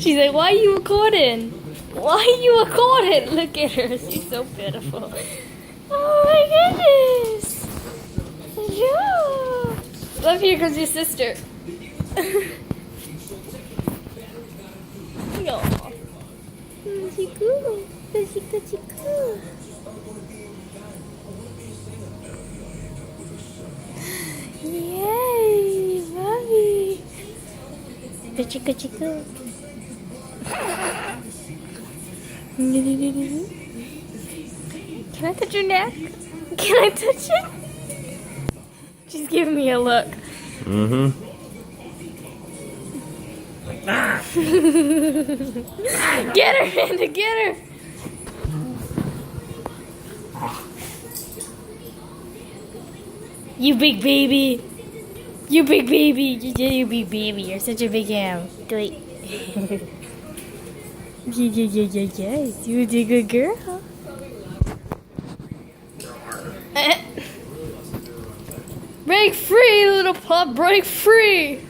She's like, why are you recording? Why are you recording? Look at her. She's so pitiful. Oh my goodness. Yeah. Love, here comes your sister. No. She cool. She cool. Yay, mommy. Chica. Can I touch your neck? Can I touch it? She's giving me a look. Mm-hmm. Get her, Amanda, get her. You big baby. You big baby. You big baby. You're such a big ham. Do it. Yes. You a good girl. Break free, little pup. Break free.